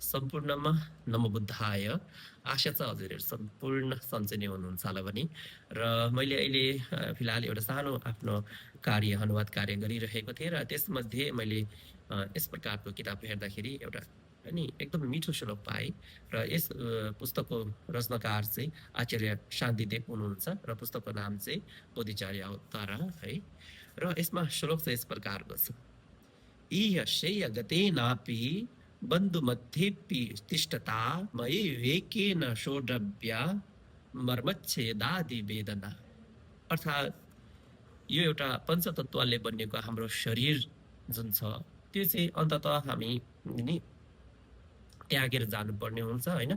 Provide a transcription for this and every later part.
सम्पूर्णमा नमो बुद्धाय। आशा छ हजुरहरू सम्पूर्ण सन्चै नै हुनुहुन्छ होला भने। र मैले अहिले फिलहाल एउटा सानो आफ्नो अनुवाद कार्य गरिरहेको थिएँ र त्यसमध्ये मैले यस प्रकारको किताब हेर्दाखेरि एउटा अनि एकदम मिठो श्लोक पाएँ र यस पुस्तकको रचनाकार चाहिँ आचार्य शान्तिदेव हुनुहुन्छ र पुस्तकको नाम चाहिँ बोधिचर्या अवतारा है। र यसमा श्लोक चाहिँ यस प्रकारको छ। इह शय्य गतेनापि बन्धुमध्येऽपि तिष्ठता मयि वेकेन शोढव्या मर्मच्छेदादि वेदना। अर्थात् यो एउटा पञ्चतत्वले बनिएको हाम्रो शरीर जुन छ त्यो चाहिँ अन्ततः हामी नि त्यागेर जानुपर्ने हुन्छ हैन।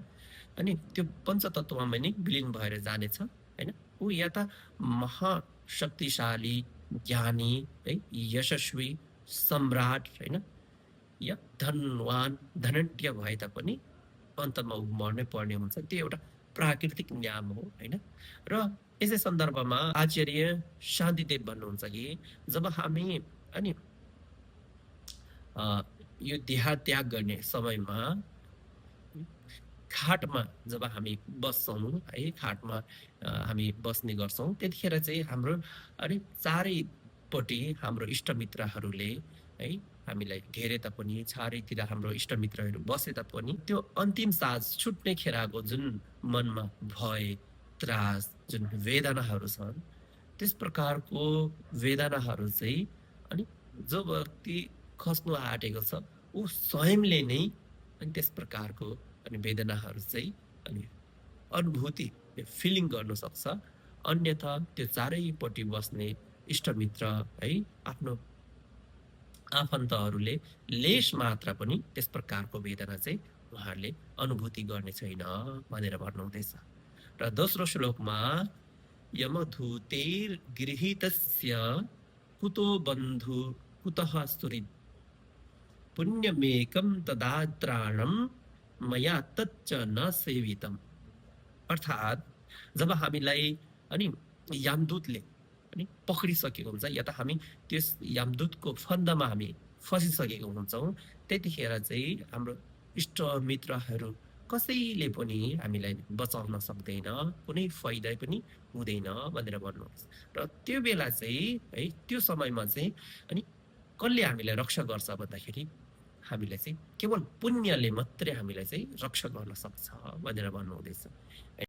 अनि त्यो पञ्चतत्वमा नै विलिन भएर जानेछ हैन। ऊ या त महाशक्तिशाली ज्ञानी है, यशस्वी सम्राट हैन, या धनवान धनन्य भए तापनि अन्तमा ऊ मर्नै पर्ने हुन्छ। त्यो एउटा प्राकृतिक नियम हो हैन। र यसै सन्दर्भमा आचार्य शान्तिदेव भन्नुहुन्छ कि जब हामी अनि यो देह त्याग गर्ने समयमा खाटमा जब हामी बस्छौँ है, खाटमा हामी बस्ने गर्छौँ, त्यतिखेर चाहिँ हाम्रो अनि चारैपट्टि हाम्रो इष्टमित्रहरूले है हामीलाई घेरे तापनि, चारैतिर हाम्रो इष्टमित्रहरू बसे तापनि त्यो अन्तिम सास छुट्ने खेरको जुन मनमा भय, त्रास, जुन वेदनाहरू छन्, त्यस प्रकारको वेदनाहरू चाहिँ अनि जो व्यक्ति खस्नु आँटेको छ ऊ स्वयंले नै अनि त्यस प्रकारको अनि वेदनाहरू चाहिँ अनि अनुभूति फिलिङ गर्न सक्छ। अन्यथा त्यो चारैपट्टि बस्ने इष्टमित्र है, आफ्नो आफन्तहरूले लेश मात्र पनि त्यस प्रकारको वेदना चाहिँ उहाँहरूले अनुभूति गर्ने छैन भनेर भन्नुहुँदैछ। र दोस्रो श्लोकमा यमधूतेर्गृहीतस्य कुतो बन्धु कुतः सुहृत् पुण्यमेकं तदात्राणं मया तच्च न सेवितम्। अर्थात् जब हामीलाई अनि यमदूतले अनि पक्रिसकेको हुन्छ या त हामी त्यस यमदूतको फन्दामा हामी फसिसकेको हुन्छौँ, त्यतिखेर चाहिँ हाम्रो इष्टमित्रहरू कसैले पनि हामीलाई बचाउन सक्दैन, कुनै फाइदा पनि हुँदैन भनेर भन्नुहुन्छ। र त्यो बेला चाहिँ है, त्यो समयमा चाहिँ अनि कसले हामीलाई रक्षा गर्छ भन्दाखेरि हामीलाई चाहिँ केवल पुण्यले मात्रै हामीलाई चाहिँ रक्षा गर्न सक्छ भनेर भन्नुहुँदैछ।